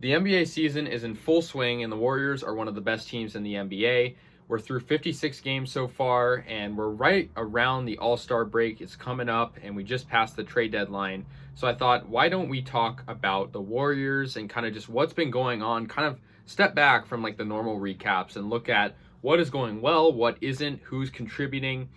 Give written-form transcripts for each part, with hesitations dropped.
The NBA season is in full swing, and the Warriors are one of the best teams in the NBA. We're through 56 games so far, and we're right around the All-Star break. It's coming up, and we just passed the trade deadline. So I thought, why don't we talk about the Warriors and kind of just what's been going on, kind of step back from like the normal recaps and look at what is going well, what isn't, who's contributing.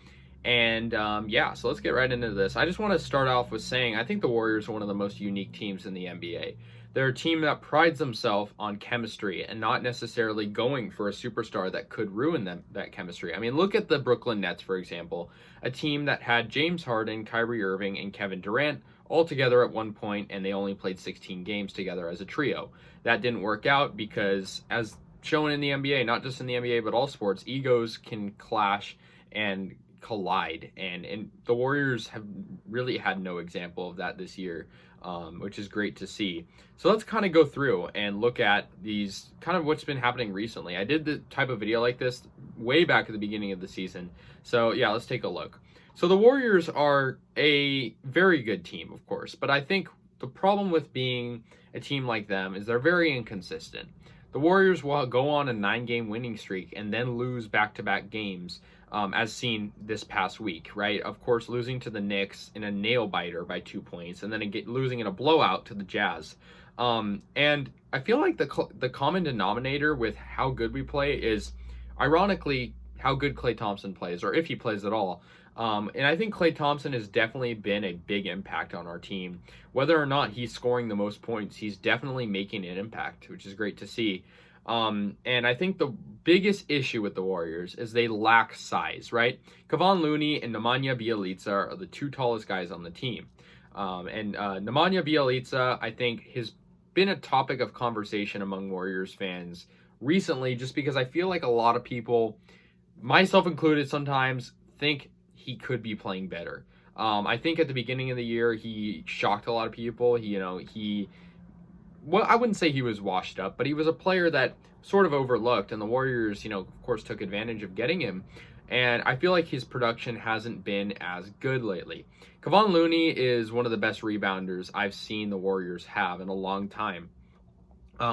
And yeah, so let's get right into this. I just want to start off with saying I think the Warriors are one of the most unique teams in the NBA. They're a team that prides themselves on chemistry and not necessarily going for a superstar that could ruin that chemistry. I mean, look at the Brooklyn Nets, for example, a team that had James Harden, Kyrie Irving, and Kevin Durant all together at one point, and they only played 16 games together as a trio. That didn't work out because, as shown in the NBA, not just in the NBA, but all sports, egos can clash and collide. And the Warriors have really had no example of that this year, which is great to see. So let's kind of go through and look at these kind of what's been happening recently. I did the type of video like this way back at the beginning of the season. So yeah, let's take a look. So the Warriors are a very good team, of course, but I think the problem with being a team like them is they're very inconsistent. The Warriors will go on a 9-game winning streak and then lose back-to-back games, as seen this past week, right? Of course, losing to the Knicks in a nail-biter by 2 points, and then losing in a blowout to the Jazz. And I feel like the common denominator with how good we play is, ironically, how good Klay Thompson plays, or if he plays at all. And I think Klay Thompson has definitely been a big impact on our team. Whether or not he's scoring the most points, he's definitely making an impact, which is great to see. And I think the biggest issue with the Warriors is they lack size, right? Kevon Looney and Nemanja Bjelica are the two tallest guys on the team. Nemanja Bjelica, I think, has been a topic of conversation among Warriors fans recently, just because I feel like a lot of people, myself included, sometimes think he could be playing better. I think at the beginning of the year, he shocked a lot of people. Well, I wouldn't say he was washed up, but he was a player that sort of overlooked, and the Warriors, of course, took advantage of getting him. And I feel like his production hasn't been as good lately. Kevon Looney is one of the best rebounders I've seen the Warriors have in a long time,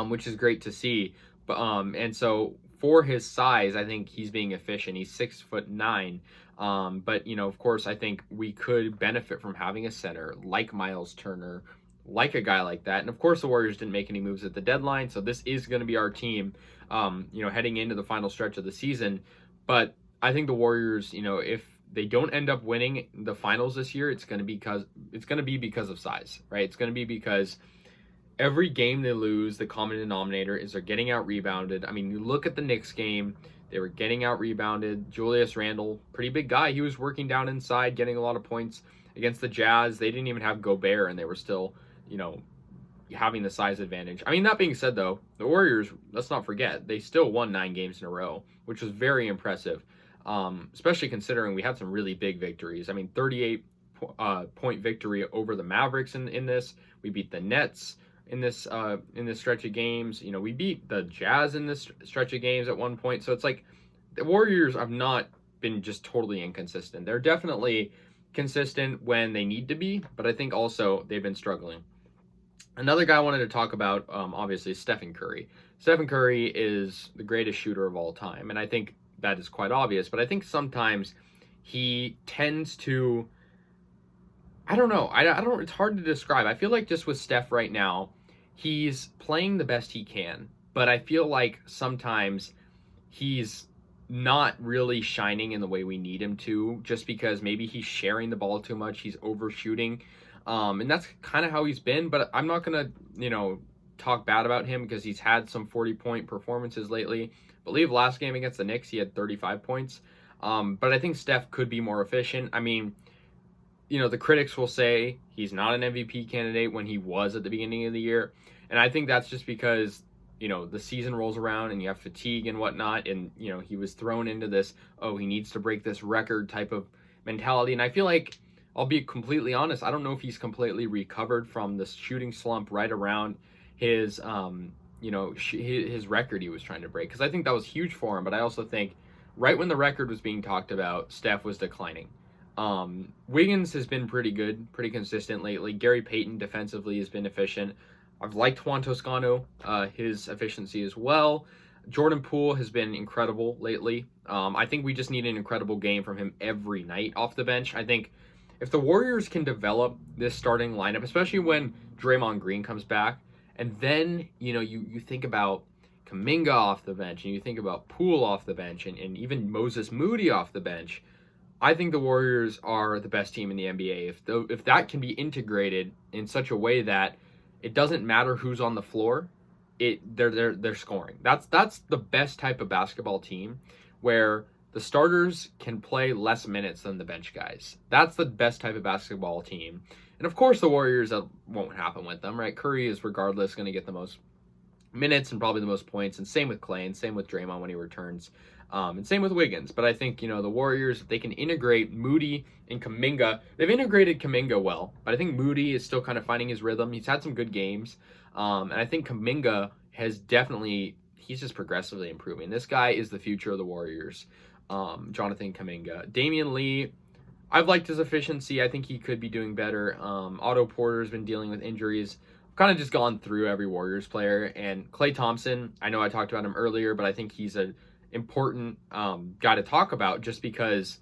which is great to see. And so for his size, I think he's being efficient. He's 6'9". But of course, I think we could benefit from having a center like Miles Turner, like a guy like that. And of course, the Warriors didn't make any moves at the deadline, so this is going to be our team, heading into the final stretch of the season. But I think the Warriors, if they don't end up winning the finals this year, it's going to be because of size, right? It's going to be because every game they lose, the common denominator is they're getting out rebounded. I mean, you look at the Knicks game, they were getting out rebounded. Julius Randle, pretty big guy. He was working down inside, getting a lot of points. Against the Jazz, they didn't even have Gobert, and they were still, having the size advantage. I mean, that being said, though, the Warriors, let's not forget, they still won 9 games in a row, which was very impressive, especially considering we had some really big victories. I mean, 38-point victory over the Mavericks in this. We beat the Nets in this stretch of games. We beat the Jazz in this stretch of games at one point. So it's like the Warriors have not been just totally inconsistent. They're definitely consistent when they need to be, but I think also they've been struggling. Another guy I wanted to talk about, obviously, is Stephen Curry. Stephen Curry is the greatest shooter of all time, and I think that is quite obvious, but I think sometimes he tends to, I don't know, it's hard to describe. I feel like just with Steph right now, he's playing the best he can, but I feel like sometimes he's not really shining in the way we need him to, just because maybe he's sharing the ball too much, he's overshooting, and that's kind of how he's been. But I'm not gonna, talk bad about him because he's had some 40-point performances lately. I believe last game against the Knicks he had 35 points. But I think Steph could be more efficient. I mean, the critics will say he's not an MVP candidate when he was at the beginning of the year, and I think that's just because the season rolls around and you have fatigue and whatnot, and he was thrown into this, he needs to break this record type of mentality. And I feel like, I'll be completely honest, I don't know if he's completely recovered from this shooting slump right around his his record he was trying to break, because I think that was huge for him. But I also think right when the record was being talked about, Steph was declining. Wiggins has been pretty good, pretty consistent lately. Gary Payton defensively has been efficient. I've liked Juan Toscano, his efficiency as well. Jordan Poole has been incredible lately. I think we just need an incredible game from him every night off the bench. I think if the Warriors can develop this starting lineup, especially when Draymond Green comes back, and then you think about Kuminga off the bench, and you think about Poole off the bench, and even Moses Moody off the bench, I think the Warriors are the best team in the NBA. If that can be integrated in such a way that it doesn't matter who's on the floor, they're scoring. That's the best type of basketball team, where the starters can play less minutes than the bench guys. That's the best type of basketball team. And of course, the Warriors, that won't happen with them, right? Curry is regardless going to get the most minutes and probably the most points, and same with Clay, and same with Draymond when he returns, and same with Wiggins. But I think the Warriors, if they can integrate Moody and Kuminga, they've integrated Kuminga well, but I think Moody is still kind of finding his rhythm. He's had some good games, and I think Kuminga has definitely, he's just progressively improving. This guy is the future of the Warriors. Jonathan Kuminga. Damian Lee, I've liked his efficiency. I think he could be doing better. Otto Porter's been dealing with injuries. Kind of just gone through every Warriors player. And Klay Thompson, I know I talked about him earlier, but I think he's an important guy to talk about, just because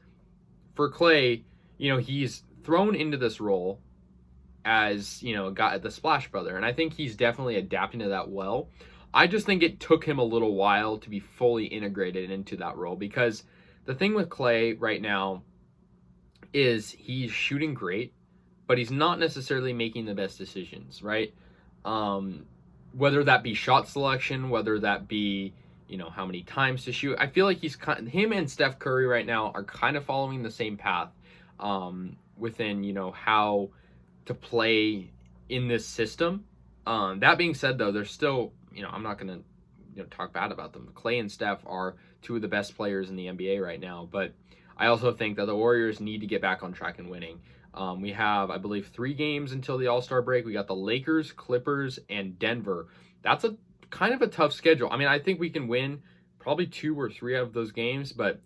for Klay, he's thrown into this role as, a guy, the Splash Brother. And I think he's definitely adapting to that well. I just think it took him a little while to be fully integrated into that role, because the thing with Klay right now is he's shooting great, but he's not necessarily making the best decisions, right? Whether that be shot selection, whether that be, how many times to shoot. I feel like him and Steph Curry right now are kind of following the same path within, how to play in this system. That being said, though, there's still, I'm not going to talk bad about them. Klay and Steph are two of the best players in the NBA right now, but I also think that the Warriors need to get back on track and winning. We have, I believe, 3 games until the All-Star break. We got the Lakers, Clippers, and Denver. That's a kind of a tough schedule. I mean, I think we can win probably 2 or 3 out of those games, but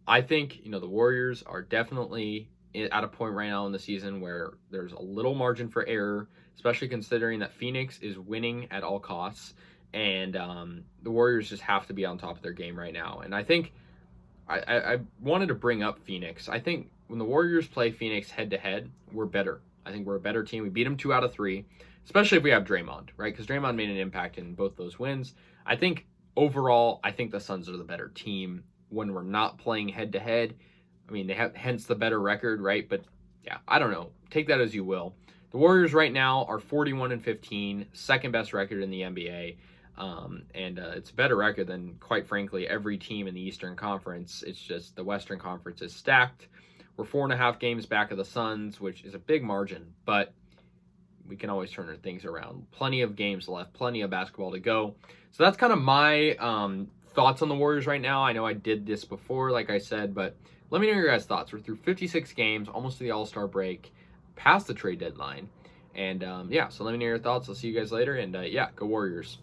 I think, the Warriors are definitely at a point right now in the season where there's a little margin for error, especially considering that Phoenix is winning at all costs, and the Warriors just have to be on top of their game right now. And I think I wanted to bring up Phoenix. I think when the Warriors play Phoenix head-to-head, we're better. I think we're a better team. We beat them 2 out of 3, especially if we have Draymond, right? Because Draymond made an impact in both those wins. I think overall, I think the Suns are the better team when we're not playing head-to-head. I mean, they have hence the better record, right? But yeah, I don't know. Take that as you will. The Warriors right now are 41-15, second best record in the NBA. And it's a better record than, quite frankly, every team in the Eastern Conference. It's just the Western Conference is stacked. We're 4.5 games back of the Suns, which is a big margin, but we can always turn things around. Plenty of games left, plenty of basketball to go. So that's kind of my thoughts on the Warriors right now. I know I did this before, like I said, but let me know your guys' thoughts. We're through 56 games, almost to the All-Star break, past the trade deadline. And so let me know your thoughts. I'll see you guys later. And go Warriors.